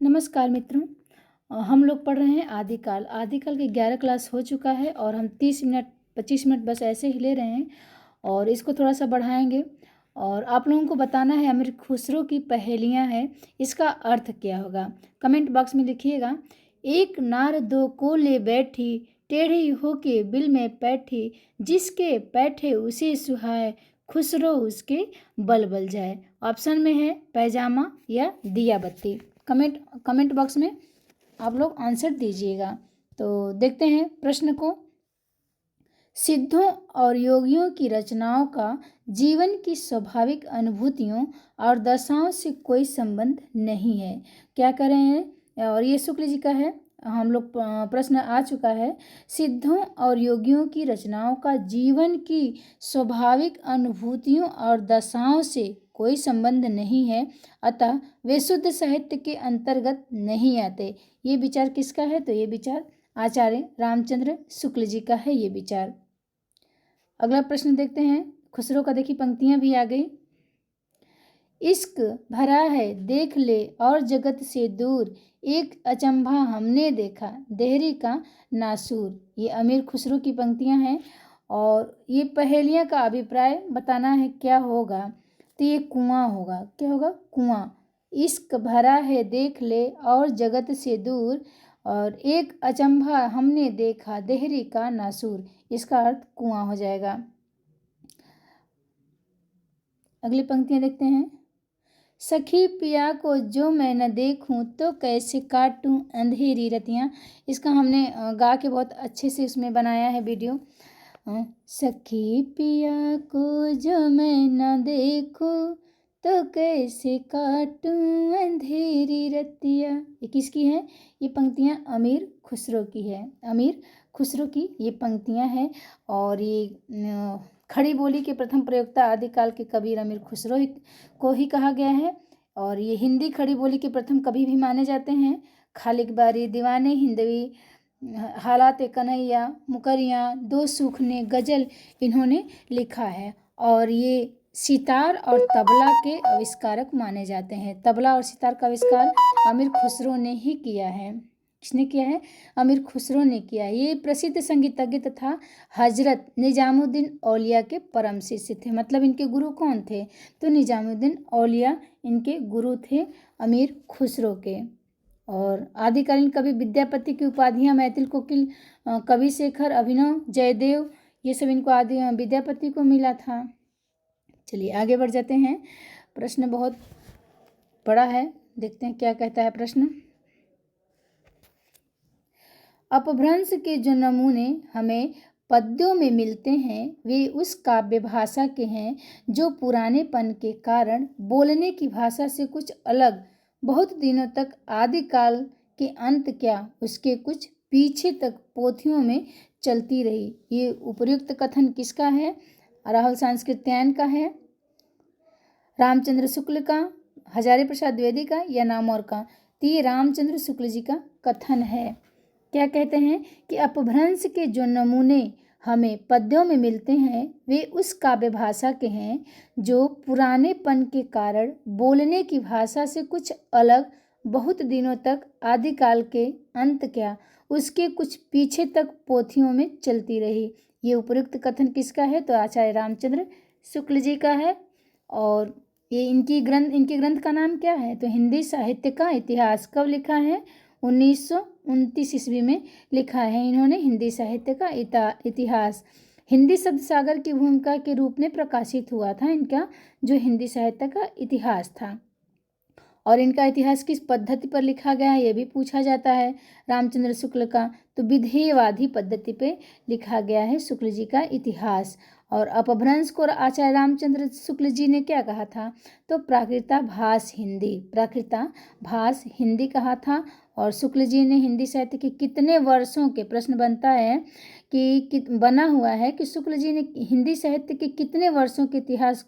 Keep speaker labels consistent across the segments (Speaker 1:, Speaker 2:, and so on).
Speaker 1: नमस्कार मित्रों। हम लोग पढ़ रहे हैं आदिकाल। आदिकाल की 11 क्लास हो चुका है और हम 30 मिनट 25 मिनट बस ऐसे ही ले रहे हैं और इसको थोड़ा सा बढ़ाएंगे और आप लोगों को बताना है अमीर खुसरो की पहेलियां हैं, इसका अर्थ क्या होगा। कमेंट बॉक्स में लिखिएगा। एक नार दो को ले बैठी, टेढ़ी होके बिल में बैठी, जिसके बैठे उसे सुहाए, खुसरो उसके बल बल जाए। ऑप्शन में है पैजामा या दिया बत्ती। कमेंट बॉक्स में आप लोग आंसर दीजिएगा। तो देखते हैं प्रश्न को। सिद्धों और योगियों की रचनाओं का जीवन की स्वाभाविक अनुभूतियों और दशाओं से कोई संबंध नहीं है। क्या कर रहे हैं, और ये शुक्ल जी का है। हम लोग प्रश्न आ चुका है। सिद्धों और योगियों की रचनाओं का जीवन की स्वाभाविक अनुभूतियों और दशाओं से कोई संबंध नहीं है, अतः वे शुद्ध साहित्य के अंतर्गत नहीं आते। ये विचार किसका है? तो ये विचार आचार्य रामचंद्र शुक्ल जी का है ये विचार। अगला प्रश्न देखते हैं। खुसरो का देखिए पंक्तियां भी आ गई। इश्क भरा है देख ले और जगत से दूर, एक अचंभा हमने देखा देहरी का नासूर। ये अमीर खुसरो की पंक्तियां हैं और ये पहेलियां का अभिप्राय बताना है क्या होगा। तो ये कुआं होगा। क्या होगा? कुआं। इश्क भरा है देख ले और जगत से दूर, और एक अचंभा हमने देखा देहरी का नासूर। इसका अर्थ कुआं हो जाएगा। अगली पंक्तियां देखते हैं। सखी पिया को जो मैं न देखूं, तो कैसे काटूं अंधेरी रतियां। इसका हमने गा के बहुत अच्छे से उसमें बनाया है वीडियो। सखी पिया को जो मैं न देखूं, तो कैसे काटूं अंधेरी रतिया। ये किसकी है? ये पंक्तियां अमीर खुसरो की है। अमीर खुसरो की ये पंक्तियां हैं और ये खड़ी बोली के प्रथम प्रयोक्ता आदिकाल के कवि अमीर खुसरो को ही कहा गया है। और ये हिंदी खड़ी बोली के प्रथम कवि भी माने जाते हैं। खालिक बारी, दीवाने हिंदवी, हालात कन्हैया, मुकरियाँ, दो सूखने, गज़ल इन्होंने लिखा है। और ये सितार और तबला के आविष्कारक माने जाते हैं। तबला और सितार का आविष्कार अमीर खुसरो ने ही किया है। किसने किया है? अमीर खुसरो ने किया है। ये प्रसिद्ध संगीतज्ञ तथा हजरत निजामुद्दीन औलिया के परम शिष्य थे। मतलब इनके गुरु कौन थे? तो निजामुद्दीन औलिया इनके गुरु थे अमीर खुसरो के। और आदिकालीन कवि विद्यापति की उपाधियां मैथिल कोकिल, कवि शेखर, अभिनव, जयदेव, ये सब इनको आदि विद्यापति को मिला था। चलिए आगे बढ़ जाते हैं। प्रश्न बहुत बड़ा है, देखते हैं क्या कहता है प्रश्न। अपभ्रंश के जो नमूने हमें पद्यों में मिलते हैं, वे उस काव्य भाषा के हैं जो पुरानेपन के कारण बोलने की भाषा से कुछ अलग, बहुत दिनों तक, आदिकाल के अंत क्या उसके कुछ पीछे तक पोथियों में चलती रही। ये उपर्युक्त कथन किसका है? राहुल सांस्कृत्यायन का है, रामचंद्र शुक्ल का, हजारी प्रसाद द्विवेदी का, या नामौर का? तो ये रामचंद्र शुक्ल जी का कथन है। क्या कहते हैं कि अपभ्रंश के जो नमूने हमें पद्यों में मिलते हैं, वे उस काव्य भाषा के हैं जो पुरानेपन के कारण बोलने की भाषा से कुछ अलग, बहुत दिनों तक, आदिकाल के अंत क्या उसके कुछ पीछे तक पोथियों में चलती रही। ये उपयुक्त कथन किसका है? तो आचार्य रामचंद्र शुक्ल जी का है। और ये इनके ग्रंथ का नाम क्या है? तो हिंदी साहित्य का इतिहास। कब लिखा है? 1929 ईस्वी में लिखा है इन्होंने हिंदी साहित्य का इतिहास। हिंदी शब्द सागर की भूमिका के रूप में प्रकाशित हुआ था इनका जो हिंदी साहित्य का इतिहास था। और इनका इतिहास किस पद्धति पर लिखा गया है ये भी पूछा जाता है। रामचंद्र शुक्ल का तो विधेयवादी पद्धति पे लिखा गया है शुक्ल जी का इतिहास। और अपभ्रंश को आचार्य रामचंद्र शुक्ल जी ने क्या कहा था? तो प्राकृताभास हिंदी कहा था। और शुक्ल जी ने हिंदी साहित्य के कितने वर्षों के, प्रश्न बनता है कि बना हुआ है कि शुक्ल जी ने हिंदी साहित्य के कितने वर्षों के इतिहास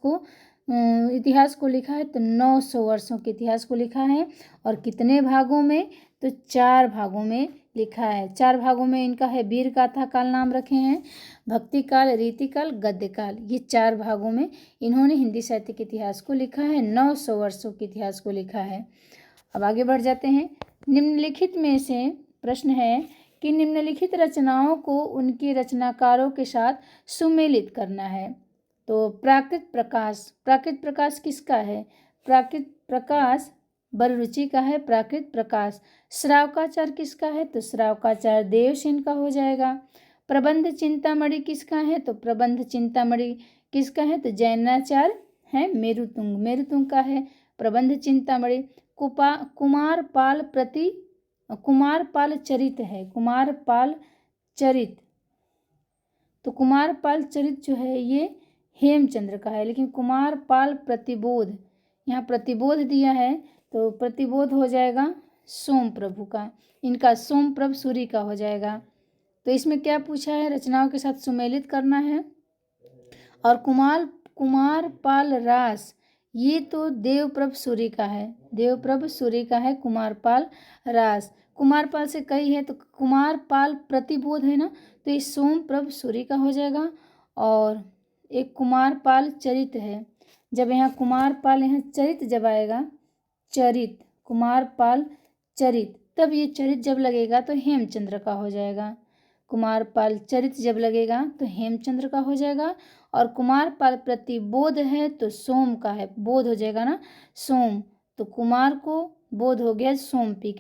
Speaker 1: को लिखा है? तो 900 वर्षों के इतिहास को लिखा है। और कितने भागों में? तो 4 भागों में लिखा है। 4 भागों में इनका है वीर गाथा काल नाम रखे हैं, भक्ति काल, रीति काल, गद्य काल। ये 4 भागों में इन्होंने हिंदी साहित्य के इतिहास को लिखा है। 900 वर्षों के इतिहास को लिखा है। अब आगे बढ़ जाते हैं। निम्नलिखित में से प्रश्न है कि निम्नलिखित रचनाओं को उनके रचनाकारों के साथ सुमेलित करना है। तो प्राकृत प्रकाश किसका है? प्राकृत प्रकाश बररुचि का है। प्राकृत प्रकाश श्रावकाचार किसका है? तो श्रावकाचार देवसेन का हो जाएगा। प्रबंध चिंतामणि किसका है? तो प्रबंध चिंतामणि किसका है? तो जैनाचार्य है मेरुतुंग का है प्रबंध चिंतामणि। कुमारपाल चरित है। कुमारपाल चरित, तो कुमारपाल चरित जो है ये हेमचंद्र का है। लेकिन कुमारपाल प्रतिबोध, यहाँ प्रतिबोध दिया है तो प्रतिबोध हो जाएगा सोमप्रभु का। इनका सोमप्रभ सूरी का हो जाएगा। तो इसमें क्या पूछा है? रचनाओं के साथ सुमेलित करना है। और कुमारपाल रास, ये तो देवप्रभ सूरी का है। देवप्रभ सूरी का है कुमारपाल रास। कुमारपाल से कई है तो कुमारपाल प्रतिबोध है ना, तो ये सोमप्रभ सूरी का हो जाएगा। और एक कुमारपाल चरित है। जब यहाँ कुमारपाल, यहाँ चरित जब आएगा, चरित कुमारपाल चरित, तब ये चरित जब लगेगा तो हेमचंद्र का हो जाएगा। कुमारपाल चरित जब लगेगा तो हेमचंद्र का हो जाएगा। और कुमारपाल प्रतिबोध है तो सोम का है, बोध हो जाएगा ना, सोम। तो कुमार को बोध हो गया सोम पी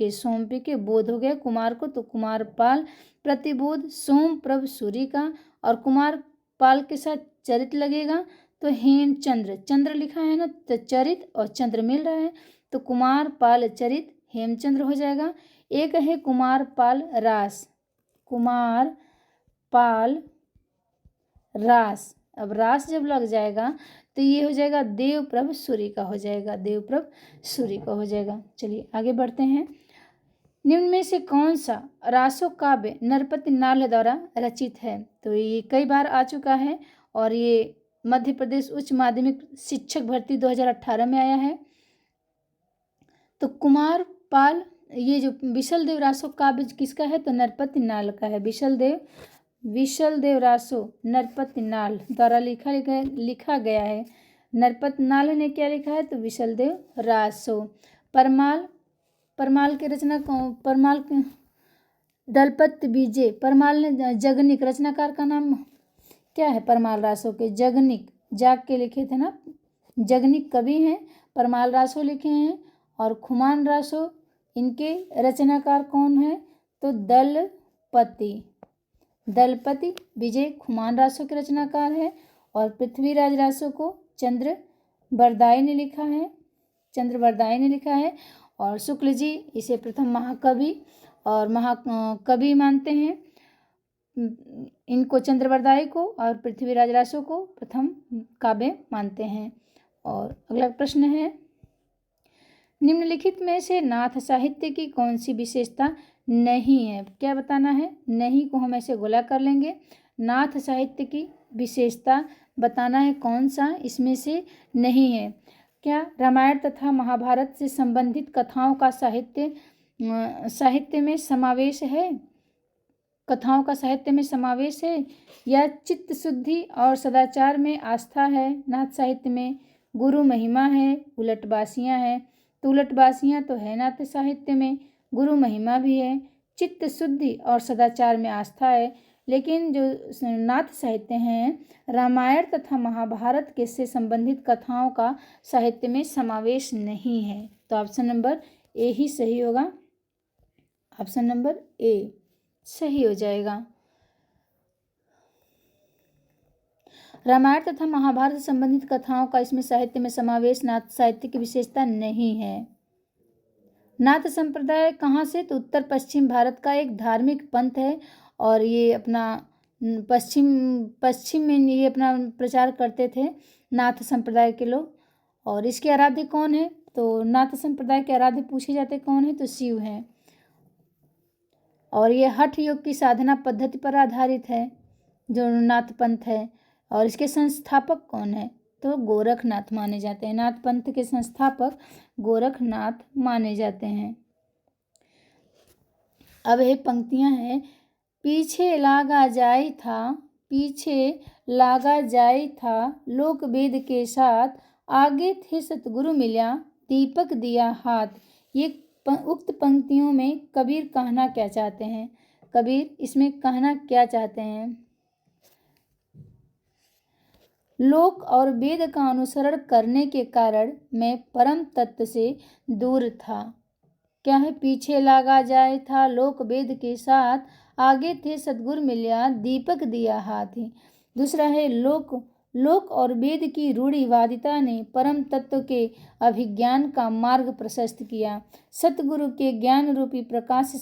Speaker 1: के बोध हो गया कुमार को, तो कुमारपाल प्रतिबोध सोमप्रभ सूरी का। और कुमारपाल के साथ चरित लगेगा तो हेमचंद्र, चंद्र लिखा है ना, तो चरित और चंद्र मिल रहा है तो कुमारपाल चरित हेमचंद्र हो जाएगा। एक है कुमारपाल रास, कुमारपाल रास। अब रास जब लग जाएगा तो ये हो जाएगा देवप्रभ सूरी का हो जाएगा, देवप्रभ सूरी का हो जाएगा। चलिए आगे बढ़ते हैं। निम्न में से कौन सा रासो काव्य नरपति नाल द्वारा रचित है? तो ये कई बार आ चुका है और ये मध्य प्रदेश उच्च माध्यमिक शिक्षक भर्ती 2018 में आया है। तो कुमारपाल, ये जो विशल देव रासो काव्य किसका है? तो नरपति नाल का है। विशल देव रासो नरपति नाल द्वारा लिखा गया है। नरपति नाल ने क्या लिखा है? तो विशल देव रासो। परमाल की रचना परमाल दलपत बीजे, परमाल ने जगनिक, रचनाकार का नाम क्या है? परमाल रासो के जगनिक, जाग के लिखे थे ना, जगनिक कवि हैं, परमाल रासो लिखे हैं। और खुमान रासो, इनके रचनाकार कौन है? तो दलपति विजय खुमान रासो के रचनाकार है। और पृथ्वीराज रासो को चंद्र बरदाई ने लिखा है। और शुक्ल जी इसे प्रथम महाकवि और महाकवि मानते हैं, इनको चंद्रबरदाई को और पृथ्वीराज रासो को प्रथम काव्य मानते हैं। और अगला प्रश्न है, निम्नलिखित में से नाथ साहित्य की कौन सी विशेषता नहीं है? क्या बताना है? नहीं को हम ऐसे गोला कर लेंगे। नाथ साहित्य की विशेषता बताना है कौन सा इसमें से नहीं है। क्या रामायण तथा महाभारत से संबंधित कथाओं का साहित्य में समावेश है? कथाओं का साहित्य में समावेश है? या चित्त शुद्धि और सदाचार में आस्था है? नाथ साहित्य में गुरु महिमा है, उलटबासियाँ हैं। तो उलटबासियाँ तो है नाथ साहित्य में, गुरु महिमा भी है, चित्त शुद्धि और सदाचार में आस्था है। लेकिन जो नाथ साहित्य हैं रामायण तथा महाभारत के से संबंधित कथाओं का साहित्य में समावेश नहीं है। तो ऑप्शन नंबर ए ही सही होगा। ऑप्शन नंबर ए सही हो जाएगा। रामायण तथा महाभारत से संबंधित कथाओं का इसमें साहित्य में समावेश नाथ साहित्य की विशेषता नहीं है। नाथ संप्रदाय कहाँ से? तो उत्तर पश्चिम भारत का एक धार्मिक पंथ है और ये अपना पश्चिम में ये अपना प्रचार करते थे नाथ संप्रदाय के लोग। और इसके आराध्य कौन है? तो नाथ संप्रदाय के आराध्य पूछे जाते कौन है? तो शिव हैं। और ये हठ योग की साधना पद्धति पर आधारित है जो नाथ पंथ है। और इसके संस्थापक कौन है? तो गोरखनाथ माने जाते हैं। नाथ पंथ के संस्थापक गोरखनाथ माने जाते हैं। अब ये पंक्तियां हैं, पीछे लागा जाई था लोक वेद के साथ, आगे थे सतगुरु मिल्या दीपक दिया हाथ। ये उक्त पंक्तियों में कबीर कहना क्या चाहते हैं? कबीर इसमें कहना क्या चाहते हैं? लोक और वेद का अनुसरण करने के कारण मैं परम तत्व से दूर था। क्या है? पीछे लागा जाए था लोक वेद के साथ, आगे थे सतगुरु मिलिया दीपक दिया हाथ ही। दूसरा है लोक और वेद की रूढ़िवादिता ने परम तत्व के अभिज्ञान का मार्ग प्रशस्त किया। सतगुरु के ज्ञान रूपी प्रकाश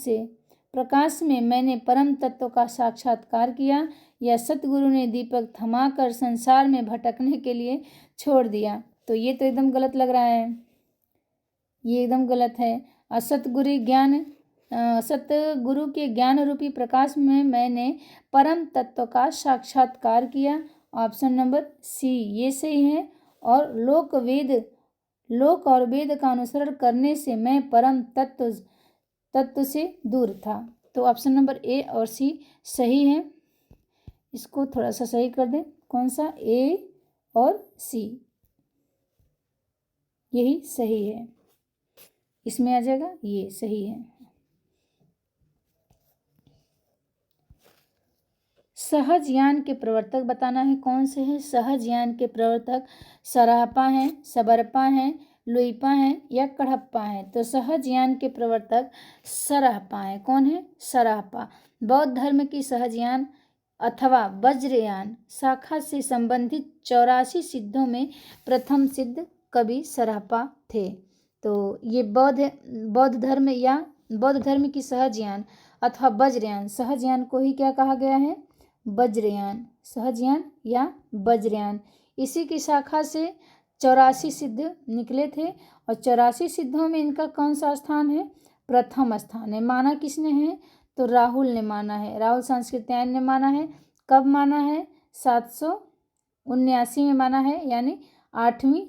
Speaker 1: में मैंने परम तत्व का साक्षात्कार किया, या सतगुरु ने दीपक थमाकर संसार में भटकने के लिए छोड़ दिया। तो ये तो एकदम गलत लग रहा है, ये एकदम गलत है। सतगुरु के ज्ञान रूपी प्रकाश में मैंने परम तत्व का साक्षात्कार किया। ऑप्शन नंबर सी ये सही है। और लोक और वेद का अनुसरण करने से मैं परम तत्व से दूर था। तो ऑप्शन नंबर ए और सी सही है। इसको थोड़ा सा सही कर दें। कौन सा? ए और सी, यही सही है। इसमें आ जाएगा, ये सही है। सहज ज्ञान के प्रवर्तक बताना है कौन से हैं? सहज ज्ञान के प्रवर्तक सराहपा हैं, सबरपा हैं, लुइपा हैं या कढ़प्पा हैं? तो सहज ज्ञान के प्रवर्तक सराहपा हैं। कौन है? सराहपा। बौद्ध धर्म की सहज ज्ञान अथवा वज्रयान शाखा से संबंधित 84 सिद्धों में प्रथम सिद्ध कवि सराहपा थे। तो ये बौद्ध धर्म की सहज ज्ञान अथवा वज्रयान, सहज ज्ञान को ही क्या कहा गया है? वज्रयान, सहज ज्ञान या वज्रयान। इसी की शाखा से 84 सिद्ध निकले थे, और 84 सिद्धों में इनका कौन सा स्थान है? प्रथम स्थान है। माना किसने है? तो राहुल ने माना है, राहुल सांस्कृत्यायन ने माना है। कब माना है? 779 में माना है, यानी 8वीं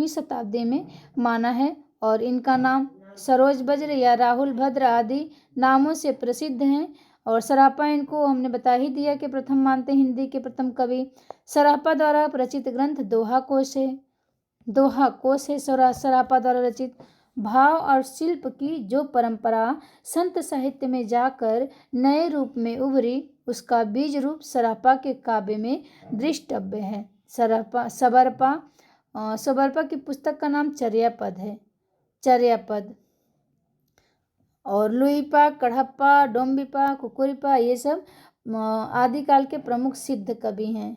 Speaker 1: शताब्दी में माना है। और इनका नाम सरोज वज्र या राहुल भद्र आदि नामों से प्रसिद्ध हैं। और सराहपा, इनको हमने बता ही दिया कि प्रथम मानते हिंदी के प्रथम कवि। सराहपा द्वारा रचित ग्रंथ दोहा कोश है सराहपा द्वारा रचित। भाव और शिल्प की जो परंपरा संत साहित्य में जाकर नए रूप में उभरी, उसका बीज रूप सराहपा के काव्य में दृष्टव्य है। सबरपा की पुस्तक का नाम चर्यापद है, चर्यापद। और लुइपा, कढ़प्पा, डोम्बिपा, कुकुरिपा ये सब आदिकाल के प्रमुख सिद्ध कवि हैं।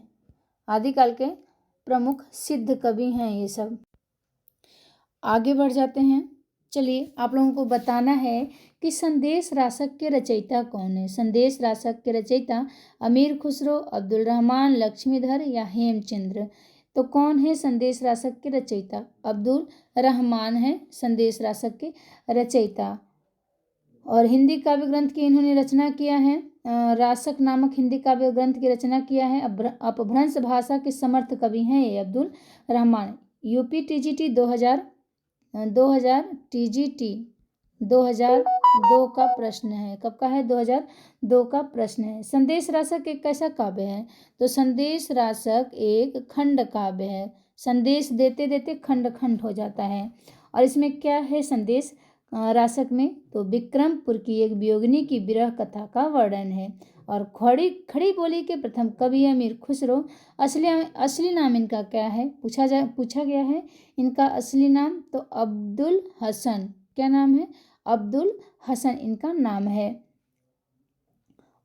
Speaker 1: आदिकाल के प्रमुख सिद्ध कवि हैं ये सब। आगे बढ़ जाते हैं। चलिए, आप लोगों को बताना है कि संदेश रासक के रचयिता कौन है। संदेश रासक के रचयिता अमीर खुसरो, अब्दुल रहमान, लक्ष्मीधर या हेमचंद्र। तो कौन है संदेश रासक के रचयिता? अब्दुल रहमान है संदेश रासक के रचयिता। और हिंदी काव्य ग्रंथ की इन्होंने रचना किया है, रासक नामक हिंदी काव्य ग्रंथ की रचना किया है। अपभ्रंश भाषा के समर्थ कवि हैं ये Abdul Rahman. UP TGT 2000 TGT 2002 का प्रश्न है। कब का है? 2002 का प्रश्न है। संदेश रासक एक कैसा काव्य है? तो संदेश रासक एक खंड काव्य है। संदेश देते देते खंड खंड हो जाता है। और इसमें क्या है संदेश रासक में? तो विक्रमपुर की एक वियोगिनी की विरह कथा का वर्णन है। और खड़ी बोली के प्रथम कवि अमीर खुसरो। असली नाम इनका क्या है? पूछा गया है इनका असली नाम। तो अब्दुल हसन। क्या नाम है? अब्दुल हसन इनका नाम है।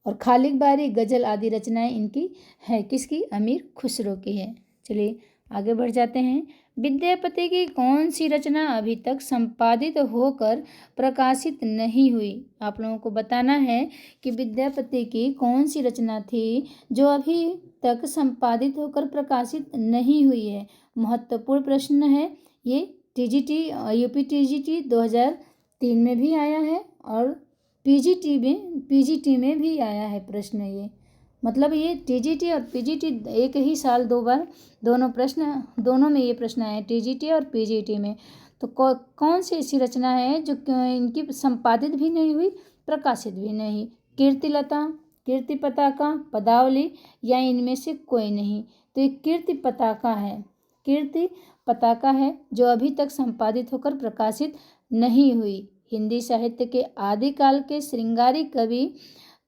Speaker 1: और खालिक बारी, गजल आदि रचनाएं इनकी है। किसकी? अमीर खुसरो की है। चलिए आगे बढ़ जाते हैं। विद्यापति की कौन सी रचना अभी तक संपादित होकर प्रकाशित नहीं हुई? आप लोगों को बताना है कि विद्यापति की कौन सी रचना थी जो अभी तक संपादित होकर प्रकाशित नहीं हुई है। महत्वपूर्ण प्रश्न है ये। यूपी टीजीटी 2003 में भी आया है और पीजीटी में भी आया है प्रश्न ये। मतलब ये टीजीटी और पीजीटी एक ही साल 2 बार दोनों में ये प्रश्न आए, टीजीटी और पीजीटी में। तो कौन सी ऐसी रचना है जो इनकी संपादित भी नहीं हुई, प्रकाशित भी नहीं? कीर्तिलता, कीर्ति पताका, पदावली या इनमें से कोई नहीं? तो ये कीर्ति पताका है जो अभी तक संपादित होकर प्रकाशित नहीं हुई। हिंदी साहित्य के आदिकाल के श्रृंगारी कवि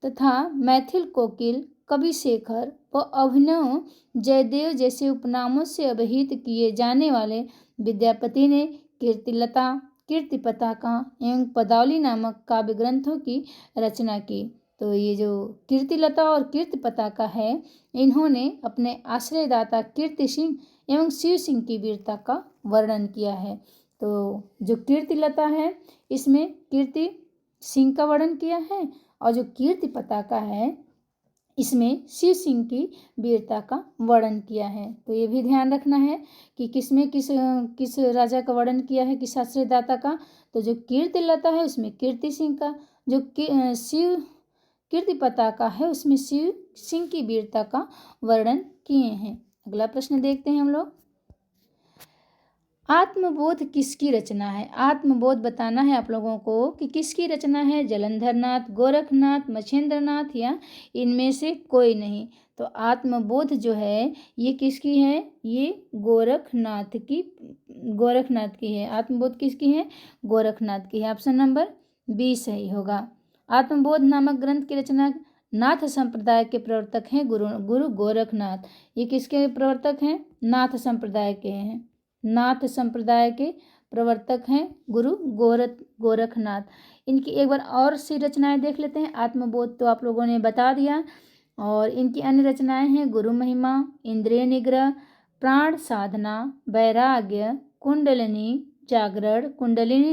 Speaker 1: तथा मैथिल कोकिल कवि शेखर व अभिनव जयदेव जैसे उपनामों से अभिहित किए जाने वाले विद्यापति ने कीर्तिलता, कीर्ति पताका एवं पदावली नामक काव्य ग्रंथों की रचना की। तो ये जो कीर्तिलता और कीर्ति पताका है, इन्होंने अपने आश्रयदाता कीर्ति सिंह एवं शिव सिंह की वीरता का वर्णन किया है। तो जो कीर्तिलता है, इसमें कीर्ति सिंह का वर्णन किया है, और जो कीर्ति पताका है, इसमें शिव सिंह की वीरता का वर्णन किया है। तो ये भी ध्यान रखना है कि किसमें किस राजा का वर्णन किया है, किस आश्रयदाता का। तो जो कीर्तिलता है उसमें कीर्ति सिंह का, जो शिव कीर्ति पताका है उसमें शिव सिंह की वीरता का वर्णन किए हैं। अगला प्रश्न देखते हैं हम लोग। आत्मबोध किसकी रचना है? आत्मबोध बताना है आप लोगों को कि किसकी रचना है। जलंधरनाथ, गोरखनाथ, मछेंद्रनाथ या इनमें से कोई नहीं। तो आत्मबोध जो है ये किसकी है? ये गोरखनाथ की है। आत्मबोध किसकी है? गोरखनाथ की है। ऑप्शन नंबर बी सही होगा। आत्मबोध नामक ग्रंथ की रचना नाथ संप्रदाय के प्रवर्तक हैं गुरु गोरखनाथ। ये किसके प्रवर्तक हैं? नाथ संप्रदाय के हैं। नाथ संप्रदाय के प्रवर्तक हैं गुरु गोरखनाथ। इनकी एक बार और सी रचनाएं देख लेते हैं। आत्मबोध तो आप लोगों ने बता दिया, और इनकी अन्य रचनाएं हैं गुरु महिमा, इंद्रिय निग्रह, प्राण साधना, वैराग्य, कुंडलिनी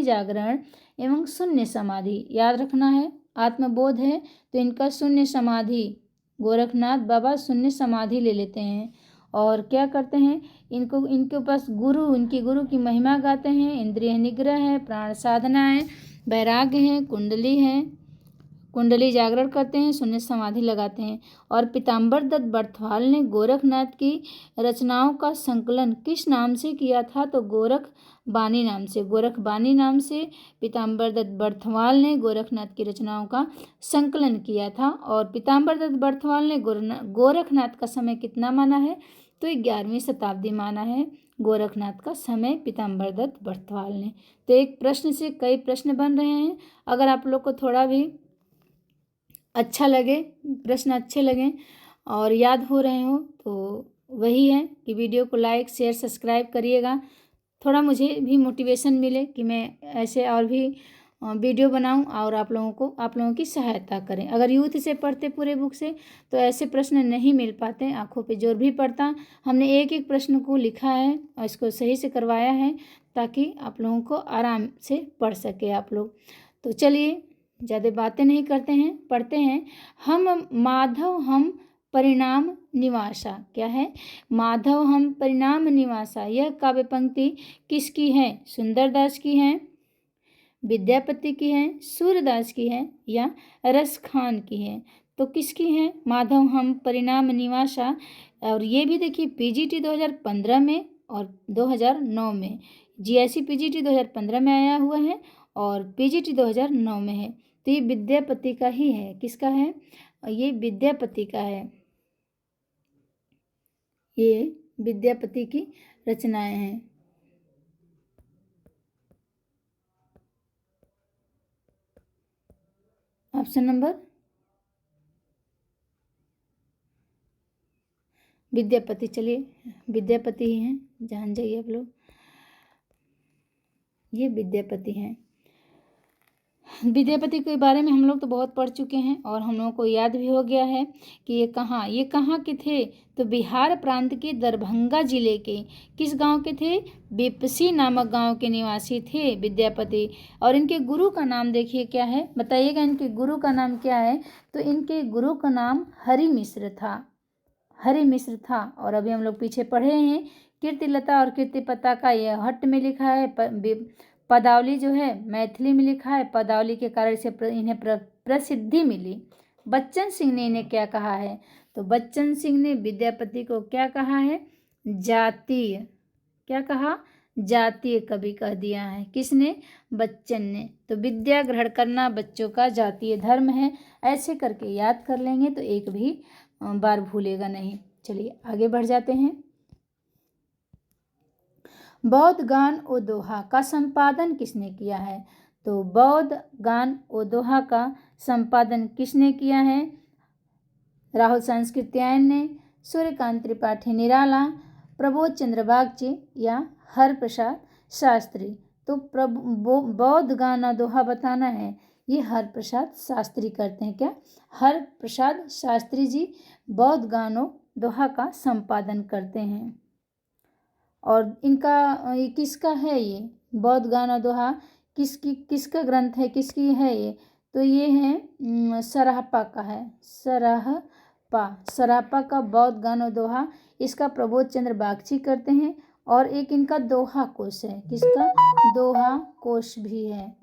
Speaker 1: जागरण एवं शून्य समाधि। याद रखना है, आत्मबोध है तो इनका शून्य समाधि, गोरखनाथ बाबा शून्य समाधि ले लेते हैं और क्या करते हैं, इनके पास इनकी गुरु की महिमा गाते हैं। इंद्रिय निग्रह है, प्राण साधना है, वैराग्य है, कुंडली जागरण करते हैं, शून्य समाधि लगाते हैं। और पीताम्बर दत्त बर्थवाल ने गोरखनाथ की रचनाओं का संकलन किस नाम से किया था? तो गोरखबानी नाम से पीताम्बर दत्त बर्थवाल ने गोरखनाथ की रचनाओं का संकलन किया था। और पीताम्बर दत्त बर्थवाल ने गोरखनाथ का समय कितना माना है? तो 11वीं शताब्दी माना है गोरखनाथ का समय पीताम्बर दत्त बर्थवाल ने। तो एक प्रश्न से कई प्रश्न बन रहे हैं। अगर आप लोग को थोड़ा भी अच्छा लगे, प्रश्न अच्छे लगें और याद हो रहे हो, तो वही है कि वीडियो को लाइक शेयर सब्सक्राइब करिएगा। थोड़ा मुझे भी मोटिवेशन मिले कि मैं ऐसे और भी वीडियो बनाऊं और आप लोगों की सहायता करें। अगर यूथ से पढ़ते पूरे बुक से तो ऐसे प्रश्न नहीं मिल पाते, आंखों पे जोर भी पड़ता। हमने एक एक प्रश्न को लिखा है और इसको सही से करवाया है ताकि आप लोगों को आराम से पढ़ सके आप लोग। तो चलिए ज़्यादा बातें नहीं करते हैं, पढ़ते हैं। हम माधव हम परिणाम निवासा। क्या है? माधव हम परिणाम निवासा। यह काव्य पंक्ति किसकी है? सुंदरदास की है, विद्यापति की है, सूरदास की है या रसखान की है? तो किसकी है? माधव हम परिणाम निवासा। और ये भी देखिए पीजीटी 2015 में और 2009 में, जीएससी पीजीटी 2015 में आया हुआ है और पीजीटी 2009 में है। तो ये विद्यापति का ही है। किसका है? ये विद्यापति का है। ये विद्यापति की रचनाएं हैं। Option number Vidyapati. चलिए विद्यापति ही हैं, जान जाइए आप लोग, ये विद्यापति हैं। विद्यापति के बारे में हम लोग तो बहुत पढ़ चुके हैं और हम लोगों को याद भी हो गया है कि ये कहाँ के थे? तो बिहार प्रांत के दरभंगा जिले के किस गांव के थे? बेपसी नामक गांव के निवासी थे विद्यापति। और इनके गुरु का नाम देखिए क्या है, बताइएगा इनके गुरु का नाम क्या है? तो इनके गुरु का नाम हरि मिश्र था। और अभी हम लोग पीछे पढ़े हैं कीर्तिलता और कीर्ति पताका, यह हट्ट में लिखा है। पदावली जो है मैथिली में लिखा है। पदावली के कारण से इन्हें प्रसिद्धि मिली। बच्चन सिंह ने इन्हें क्या कहा है? तो बच्चन सिंह ने विद्यापति को क्या कहा है? जातीय। क्या कहा? जातीय कवि कह दिया है। किसने? बच्चन ने। तो विद्या ग्रहण करना बच्चों का जातीय धर्म है। ऐसे करके याद कर लेंगे तो एक भी बार भूलेगा नहीं। चलिए आगे बढ़ जाते हैं। बौद्ध गान ओ दोहा का संपादन किसने किया है? तो बौद्ध गान ओ दोहा का संपादन किसने किया है? राहुल सांस्कृत्यायन ने, सूर्यकांत त्रिपाठी निराला, प्रबोध चंद्र बागची या हरप्रसाद शास्त्री? तो बौद्ध गाना दोहा बताना है, ये हरप्रसाद शास्त्री करते हैं। क्या? हरप्रसाद शास्त्री जी बौद्ध गानों दोहा का संपादन करते हैं। और इनका ये किसका है? ये बौद्ध गाना दोहा किसका ग्रंथ है, किसकी है ये? तो ये है सराहपा का है। सराहपा का बौद्ध गाना दोहा, इसका प्रबोध चंद्र बागची करते हैं। और एक इनका दोहा कोश है। किसका? दोहा कोश भी है,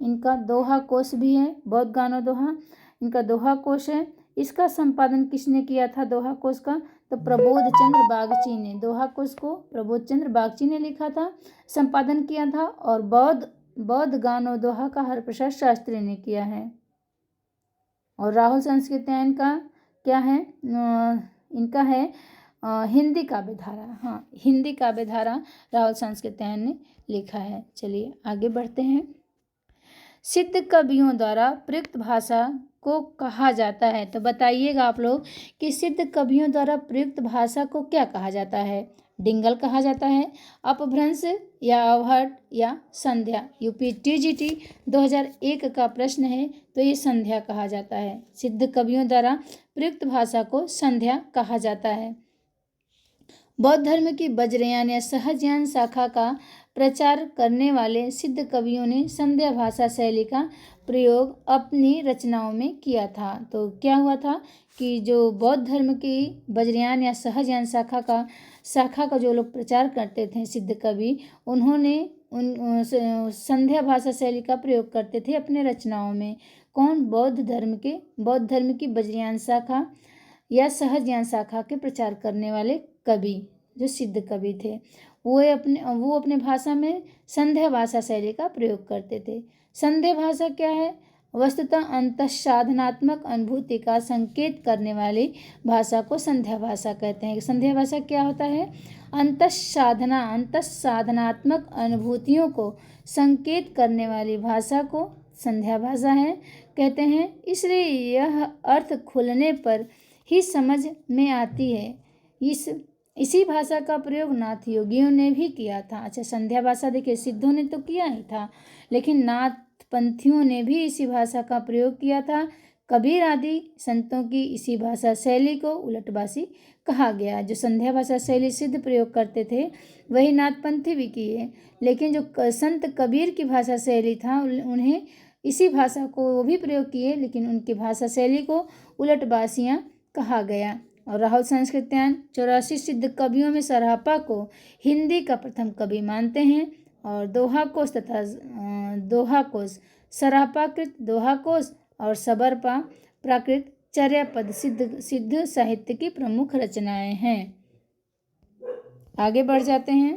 Speaker 1: इनका दोहा कोश भी है। बौद्ध गाना दोहा इनका दोहा कोश है। इसका संपादन किसने किया था दोहा कोश का? तो प्रबोध चंद्र बागची ने। दोहा कोश को प्रबोध चंद्र बागची ने लिखा था, संपादन किया था। और बौद्ध गानो दोहा का हरप्रसाद शास्त्री ने किया है। और राहुल सांस्कृत्यायन का क्या है? इनका है हिंदी काव्य धारा। हाँ, हिंदी काव्य धारा राहुल सांस्कृत्यायन ने लिखा है। चलिए आगे बढ़ते हैं। सिद्ध कवियों द्वारा प्रयुक्त भाषा को कहा जाता है, तो बताइएगा आप लोग कि सिद्ध कवियों द्वारा प्रयुक्त भाषा को क्या कहा जाता है? डिंगल कहा जाता है, अपभ्रंश या अवहट या संध्या? यूपी टीजीटी 2001 का प्रश्न है, तो ये संध्या कहा जाता है। सिद्ध कवियों द्वारा प्रयुक्त भाषा को संध्या कहा जाता है। बौद्ध धर्म की वज्रयान या सहजयान शाखा का प्रचार करने वाले सिद्ध कवियों ने संध्या भाषा शैली का प्रयोग अपनी रचनाओं में किया था। तो क्या हुआ था कि जो बौद्ध धर्म की वज्रयान या सहजयान शाखा का जो लोग प्रचार करते थे सिद्ध कवि, उन्होंने संध्या भाषा शैली का प्रयोग करते थे अपने रचनाओं में। कौन? बौद्ध धर्म की वज्रयान शाखा या सहजयान शाखा के प्रचार करने वाले कवि, जो सिद्ध कवि थे, वो अपने भाषा में संध्या भाषा शैली का प्रयोग करते थे। संध्या भाषा क्या है? वस्तुतः अंतःसाधनात्मक अनुभूति का संकेत करने वाली भाषा को संध्या भाषा कहते हैं। संध्या भाषा क्या होता है? अंतःसाधनात्मक अनुभूतियों को संकेत करने वाली भाषा को संध्या भाषा है कहते हैं। इसलिए यह अर्थ खुलने पर ही समझ में आती है। इसी भाषा का प्रयोग नाथ योगियों ने भी किया था। अच्छा, संध्या भाषा देखिए सिद्धों ने तो किया ही था, लेकिन नाथ पंथियों ने भी इसी भाषा का प्रयोग किया था। कबीर आदि संतों की इसी भाषा शैली को उलटभाषी कहा गया। जो संध्या भाषा शैली सिद्ध प्रयोग करते थे वही नाथपंथी भी किए, लेकिन जो संत कबीर की भाषा शैली था उन्हें इसी भाषा को वो भी प्रयोग किए, लेकिन उनकी भाषा शैली को उलटभाषियाँ कहा गया। और राहुल सांस्कृत्यायन 84 सिद्ध कवियों में सराहपा को हिंदी का प्रथम कवि मानते हैं। और दोहा कोश तथा दोहा कोश, सराहपाकृत दोहा कोश और सबरपा प्राकृत चर्यापद सिद्ध साहित्य की प्रमुख रचनाएं हैं। आगे बढ़ जाते हैं।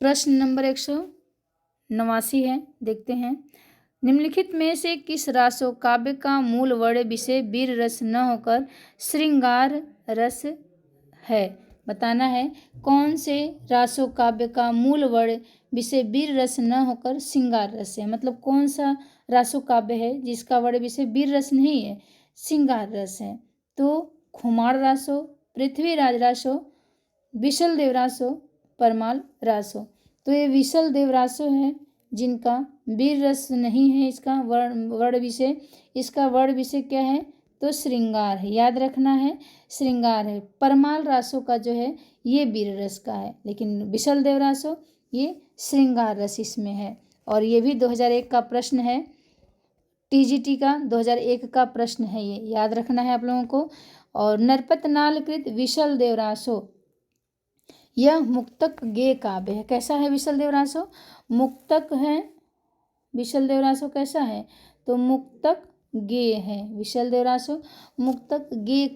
Speaker 1: प्रश्न नंबर 189 है, देखते हैं। निम्नलिखित में से किस रासो काव्य का मूल वर्ण विषय वीर रस न होकर श्रृंगार रस है? बताना है कौन से रासो काव्य का मूल वर्ण विषय वीर रस न होकर श्रृंगार रस है। मतलब कौन सा रासो काव्य है जिसका वर्ण विषय वीर रस नहीं है, श्रृंगार रस है? तो खुमार रासो, पृथ्वीराज रासो, विशल देव रासो, परमाल रासो। तो ये विशल देव रासो है जिनका वीर रस नहीं है। इसका वर्ण विषय, इसका वर्ण विषय क्या है? तो श्रृंगार है, याद रखना है, श्रृंगार है। परमाल रासो का जो है ये वीर रस का है, लेकिन विशल देव रासो ये श्रृंगार रस इसमें है। और ये भी 2001 का प्रश्न है, टीजीटी का 2001 का प्रश्न है, ये याद रखना है आप लोगों को। और नरपत नालकृत विशल देव रासो, यह मुक्तक गेय काव्य है। कैसा है विशल देव रासो? मुक्तक है। विशल देव रासो कैसा है? तो मुक्तक गेय है। विशल देव रासो मुक्तक गेय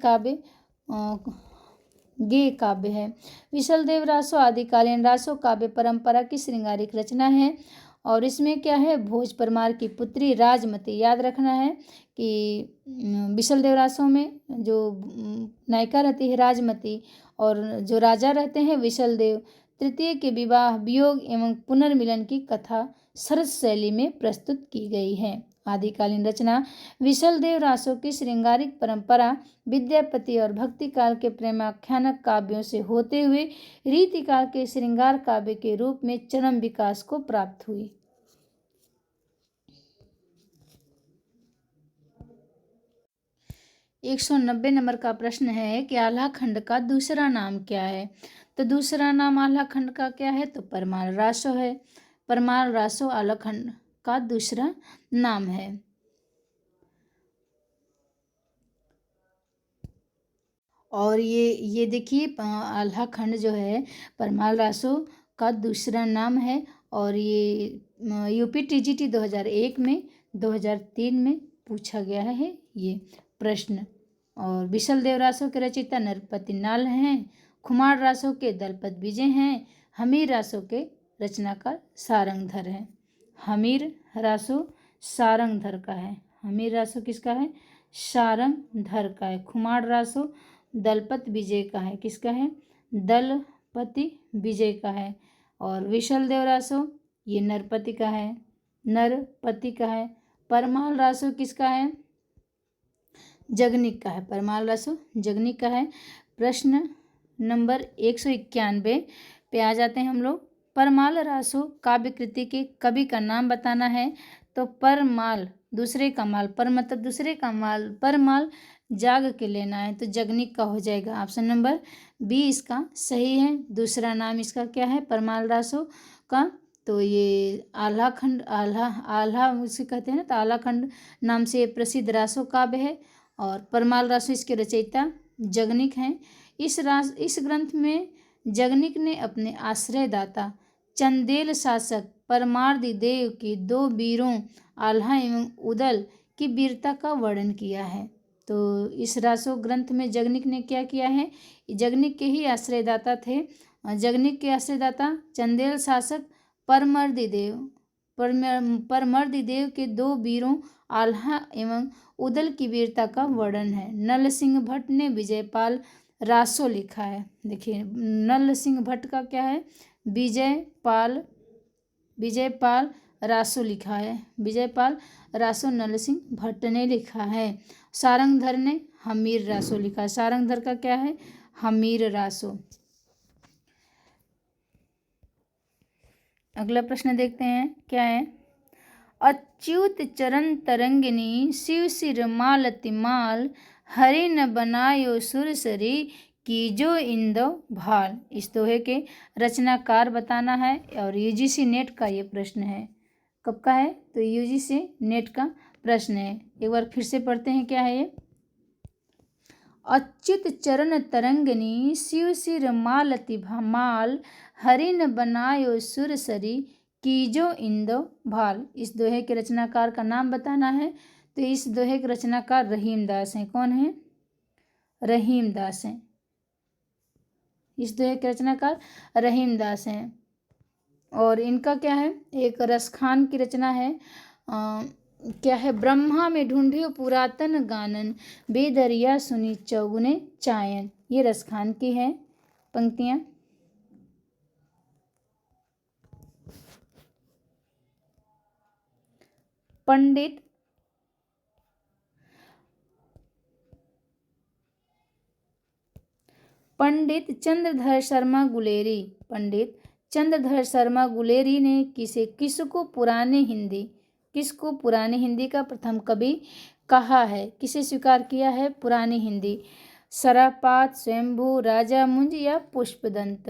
Speaker 1: काव्य है। विशल देव रासो आदिकालीन रासो काव्य परंपरा की श्रृंगारिक रचना है। और इसमें क्या है, भोज परमार की पुत्री राजमती, याद रखना है कि विशल देव रासों में जो नायिका रहती है राजमती और जो राजा रहते हैं विशल देव तृतीय के विवाह, वियोग एवं पुनर्मिलन की कथा सरस शैली में प्रस्तुत की गई है। आदिकालीन रचना विशल देव रासों की श्रृंगारिक परंपरा विद्यापति और भक्ति काल के प्रेमाख्यानक काव्यों से होते हुए रीतिकाल के श्रृंगार काव्य के रूप में चरम विकास को प्राप्त हुई। एक 190 नंबर का प्रश्न है कि आल्हा खंड का दूसरा नाम क्या है। तो दूसरा नाम आल्हा खंड का क्या है, तो परमाल रासो है। परमाल रासो आल्हा खंड का दूसरा नाम है। और ये देखिए आल्हा खंड जो है परमाल रासो का दूसरा नाम है। और ये यूपी टीजीटी 2001 में 2003 में पूछा गया है ये प्रश्न। और विशल देव रासो के रचयिता नरपति नाल हैं। खुमार रासो के दलपत विजय हैं। हमीर रासो के रचनाकार सारंगधर हैं। हमीर रासो सारंगधर का है। हमीर रासो किसका है, सारंगधर का है। खुमार रासो दलपत विजय का है, किसका है, दलपति विजय का है। और विशल देव रासो ये नरपति का है, नरपति का है। परमाल रासो किसका है, जगनिक का है। परमाल रासो जगनिक का है। प्रश्न नंबर 191 पे आ जाते हैं हम लोग। परमाल रासो काव्य कृति के कवि का नाम बताना है। तो परमाल दूसरे का माल, पर मतलब दूसरे का माल, परमाल जाग के लेना है तो जगनिक का हो जाएगा। ऑप्शन नंबर बी इसका सही है। दूसरा नाम इसका क्या है परमाल रासो का, तो ये आल्हा खंड, आल्हा उसे कहते हैं ना, तो आल्हा खंड नाम से प्रसिद्ध रासो काव्य है। और परमाल रासो इसके रचयिता जगनिक हैं। इस ग्रंथ में जगनिक ने अपने आश्रयदाता चंदेल शासक परमार्दी देव की दो वीरों आल्हा एवं उदल की वीरता का वर्णन किया है। तो इस रासो ग्रंथ में जगनिक ने क्या किया है, जगनिक के ही आश्रयदाता थे। जगनिक के आश्रयदाता चंदेल शासक परमर्दी देव के दो वीरों आल्हा एवं उदल की वीरता का वर्णन है। नल सिंह भट्ट ने विजयपाल रासो लिखा है। देखिए नल सिंह भट्ट का क्या है, विजयपाल रासो लिखा है। विजयपाल रासो नल सिंह भट्ट ने लिखा है। सारंगधर ने हमीर रासो लिखा है। सारंगधर का क्या है, हमीर रासो। अगला प्रश्न देखते हैं क्या है। अच्युत चरण तरंगिनी शिव सिर मालति माल हरि न बनायो सुरसरी कीजो इंदो भाल। इस दोहे के रचनाकार बताना है। और यूजीसी नेट का ये प्रश्न है। कब का है, तो यूजीसी नेट का प्रश्न है। एक बार फिर से पढ़ते हैं क्या है ये। अच्युत चरण तरंगिनी शिव सिर मालति माल हरि न बनायो सुरसरी कीजो इंदो भाल। इस दोहे के रचनाकार का नाम बताना है। तो इस दोहे के रचनाकार रहीमदास हैं। कौन है, रहीमदास हैं। इस दोहे के रचनाकार रहीमदास हैं। और इनका क्या है, एक रसखान की रचना है। क्या है, ब्रह्मा में ढूंढियो पुरातन गानन बेदरिया सुनी चौगुने चायन। ये रसखान की है पंक्तियां। पंडित चंद्रधर शर्मा गुलेरी ने किसको पुरानी हिंदी का प्रथम कवि कहा है, किसे स्वीकार किया है पुरानी हिंदी। सरापात, स्वयंभू, राजा मुंज या पुष्पदंत।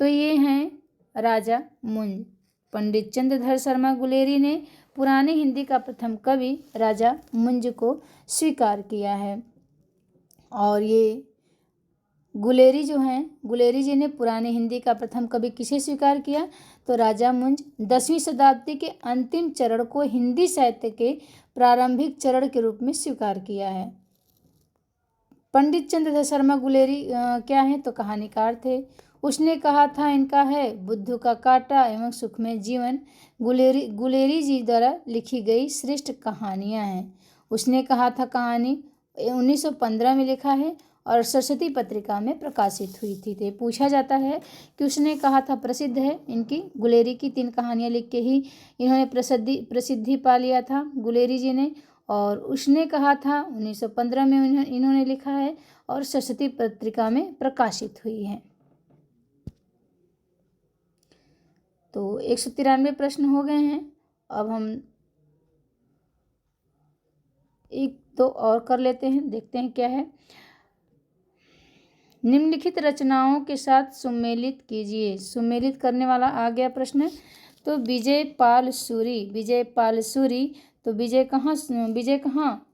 Speaker 1: तो ये हैं राजा मुंज। पंडित चंद्रधर शर्मा गुलेरी ने पुरानी हिंदी का प्रथम कवि राजा मुंज को स्वीकार किया है। और ये गुलेरी जो हैं, गुलेरी जी ने पुरानी हिंदी का प्रथम कवि किसे स्वीकार किया, तो राजा मुंज। 10वीं शताब्दी के अंतिम चरण को हिंदी साहित्य के प्रारंभिक चरण के रूप में स्वीकार किया है। पंडित चंद्रधर शर्मा गुलेरी क्या है, तो कहानीकार थे, उसने कहा था इनका है बुद्धू का कांटा एवं सुखमय जीवन गुलेरी जी द्वारा लिखी गई श्रेष्ठ कहानियां हैं। उसने कहा था कहानी 1915 में लिखा है और सरस्वती पत्रिका में प्रकाशित हुई थी। तो पूछा जाता है कि उसने कहा था प्रसिद्ध है, इनकी गुलेरी की 3 कहानियां लिख के ही इन्होंने प्रसिद्धि पा लिया था गुलेरी जी ने। और उसने कहा था 1915 में इन्होंने लिखा है और सरस्वती पत्रिका में प्रकाशित हुई है। तो 193 प्रश्न हो गए हैं। अब हम 1-2 और कर लेते हैं, देखते हैं क्या है। निम्नलिखित रचनाओं के साथ सुमेलित कीजिए। सुमेलित करने वाला आ गया प्रश्न। तो विजयपाल सूरी, तो विजय कहाँ,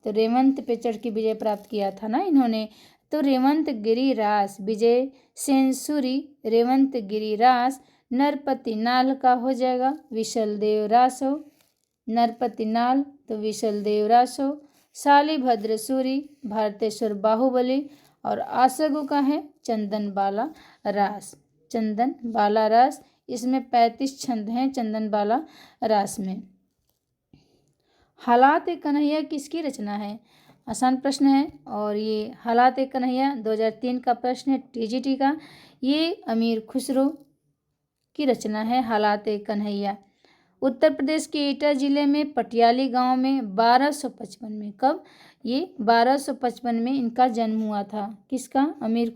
Speaker 1: तो रेवंत पे चढ़ के विजय प्राप्त किया था ना इन्होंने। तो रेवंत गिरिरास, विजय सेन सूरी रेवंत गिरिरास। नरपति नाल का हो जाएगा विशलदेव रासो, नरपति नाल तो विशलदेव रासो। शालिभद्र सूरी भारतेश्वर बाहुबली। और आसगु का है चंदन बाला रास। इसमें 35 छंद हैं चंदन बाला रास में। हालात ए कन्हैया किसकी रचना है? आसान प्रश्न है। और ये हालात ए कन्हैया 2003 का प्रश्न है टीजीटी का। ये अमीर खुसरो की रचना है हालात ए कन्हैया। उत्तर प्रदेश के एटा जिले में पटियाली गांव में 1255 में, कब? ये 1255 में इनका जन्म हुआ था। किसका? अमीर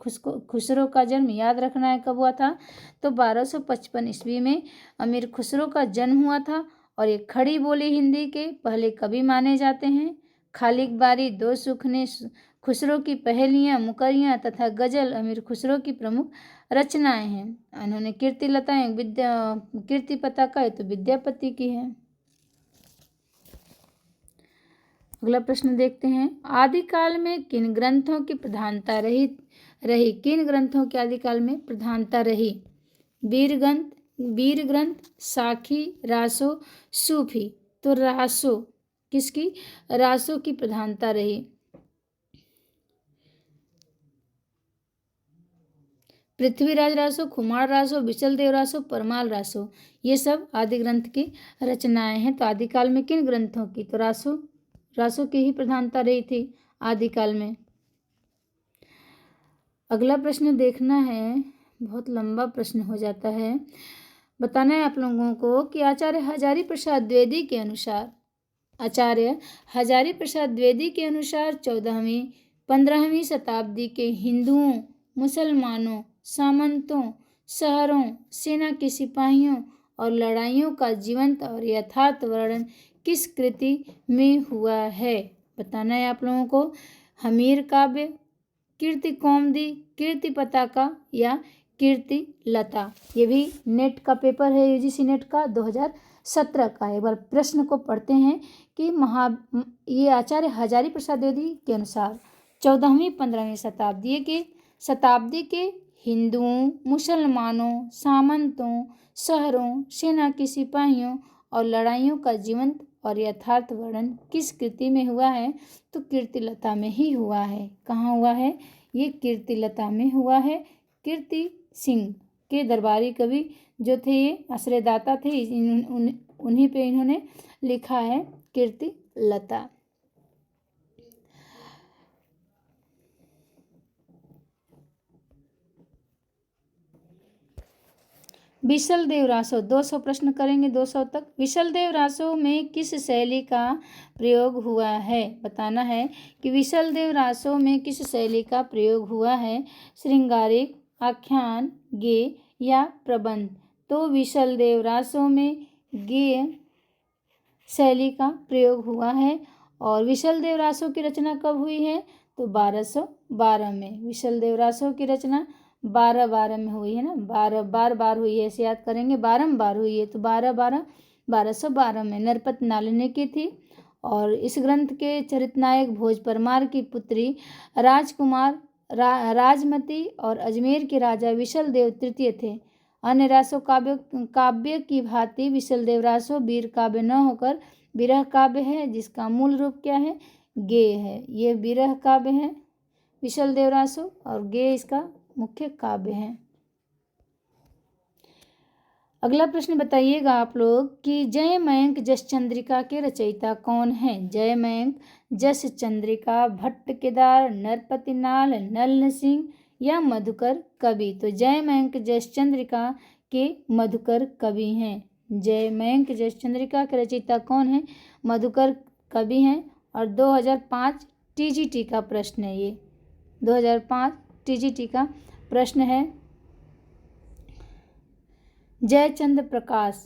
Speaker 1: खुसरो का जन्म याद रखना है कब हुआ था। तो 1255 ईस्वी में अमीर खुसरो का जन्म हुआ था। और ये खड़ी बोली हिंदी के पहले कवि माने जाते हैं। खालिक बारी, दो सुख ने खुसरो की पहेलियाँ, मुकरियाँ तथा गजल अमीर खुसरो की प्रमुख रचनाएं हैं। इन्होंने कीर्ति लताएं कीर्ति पताका तो विद्यापति की है। अगला प्रश्न देखते हैं। आदिकाल में किन ग्रंथों की प्रधानता रही? किन ग्रंथों की आदिकाल में प्रधानता रही? वीर ग्रंथ, साखी, रासो, सूफी। तो रासो, किसकी? रासो की प्रधानता रही। पृथ्वीराज रासो, खुमार रासो, विशलदेव रासो, परमाल रासो, ये सब आदि ग्रंथ की रचनाएं हैं। तो आदिकाल में किन ग्रंथों की? तो रासो की ही प्रधानता रही थी आदिकाल में। अगला प्रश्न देखना है, बहुत लंबा प्रश्न हो जाता है। बताना है आप लोगों को कि आचार्य हजारी प्रसाद द्विवेदी के अनुसार 14वीं 15वीं शताब्दी के हिंदुओं, मुसलमानों, सामंतों, शहरों, सेना के सिपाहियों और लड़ाइयों का जीवंत और यथार्थ वर्णन किस कृति में हुआ है? बताना है आप लोगों को। हमीर काव्य, कीर्ति कौमुदी, कीर्ति पताका या कीर्ति लता। ये भी नेट का पेपर है, यूजीसी नेट का 2017 का। एक बार प्रश्न को पढ़ते हैं कि ये आचार्य हजारी प्रसाद द्विवेदी के अनुसार 14वीं 15वीं शताब्दी के हिंदुओं, मुसलमानों, सामंतों, शहरों, सेना के सिपाहियों और लड़ाइयों का जीवंत और यथार्थ वर्णन किस कृति में हुआ है? तो कीर्तिलता में ही हुआ है। कहाँ हुआ है? ये कीर्तिलता में हुआ है। कीर्ति सिंह के दरबारी कवि जो थे, ये आश्रयदाता थे, उन्हीं पे इन्होंने लिखा है कीर्तिलता। विशलदेव रासो 200 प्रश्न करेंगे, 200 तक। विशलदेव रासो में किस शैली का प्रयोग हुआ है? बताना है कि विशलदेव रासो में किस शैली का प्रयोग हुआ है? श्रृंगारिक, आख्यान, गेय या प्रबंध। तो विशलदेव रासो में गेय शैली का प्रयोग हुआ है। और विशलदेव रासो की रचना कब हुई है? तो 1212 में। विशलदेव रासो की रचना 1212 में हुई है ना, 12 हुई है, ऐसे याद करेंगे, बारंबार हुई है। तो 1212 में नरपत नाल ने की थी। और इस ग्रंथ के चरितनायक भोज परमार की पुत्री राजकुमार राजमती और अजमेर के राजा विशलदेव तृतीय थे। अन्य रासो काव्य की भांति विशलदेव रासो वीर काव्य न होकर विरह काव्य है, जिसका मूल रूप क्या है? गेय है। ये विरह काव्य है विशलदेव रासो और गेय इसका मुख्य काव्य है। अगला प्रश्न बताइएगा आप लोग कि जयमंक जस चंद्रिका के रचयिता कौन हैं। जयमंक जस चंद्रिका, भट्ट केदार, नरपतिनाल, नल सिंह या मधुकर कवि। तो जयमंक जस चंद्रिका के मधुकर कवि हैं। जयमंक जस चंद्रिका के रचयिता कौन है? मधुकर कवि हैं। और 2005 टीजीटी का प्रश्न है ये, 2005 टीजीटी का प्रश्न है। जयचंद प्रकाश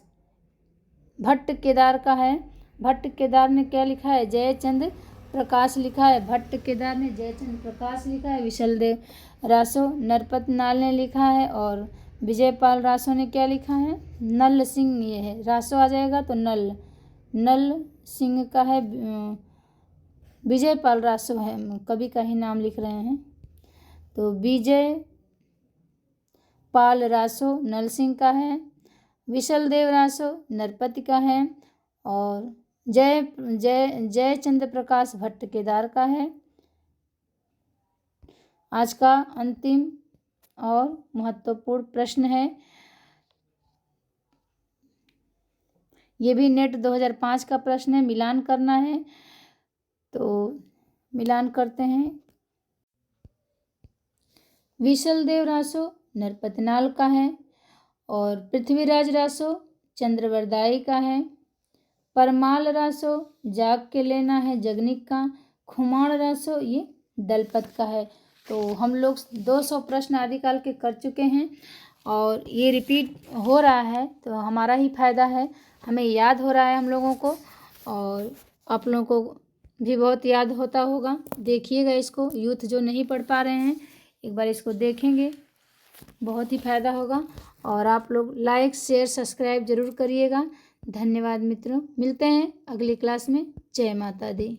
Speaker 1: भट्ट केदार का है। भट्ट केदार ने क्या लिखा है? जयचंद प्रकाश लिखा है। भट्ट केदार ने जयचंद प्रकाश लिखा है। विशलदेव रासो नरपतनाल ने लिखा है। और विजयपाल रासो ने क्या लिखा है? नल सिंह ये है, रासो आ जाएगा तो नल सिंह का है। विजयपाल रासो है, कवि का ही नाम लिख रहे हैं। तो विजय पाल रासो नल सिंह का है, विशलदेव रासो नरपति का है, और जयचंद्र प्रकाश भट्ट केदार का है। आज का अंतिम और महत्वपूर्ण प्रश्न है, ये भी नेट 2005 का प्रश्न है, मिलान करना है। तो मिलान करते हैं। विशलदेव रासो नरपतनाल का है, और पृथ्वीराज रासो चंद्रवरदाई का है। परमाल रासो जाग के लेना है जगनिक का। खुमाण रासो ये दलपत का है। तो हम लोग 200 प्रश्न आदिकाल के कर चुके हैं, और ये रिपीट हो रहा है तो हमारा ही फायदा है, हमें याद हो रहा है हम लोगों को, और आप लोगों को भी बहुत याद होता होगा। देखिएगा इसको, यूथ जो नहीं पढ़ पा रहे हैं एक बार इसको देखेंगे, बहुत ही फायदा होगा। और आप लोग लाइक शेयर सब्सक्राइब जरूर करिएगा। धन्यवाद मित्रों, मिलते हैं अगली क्लास में। जय माता दी।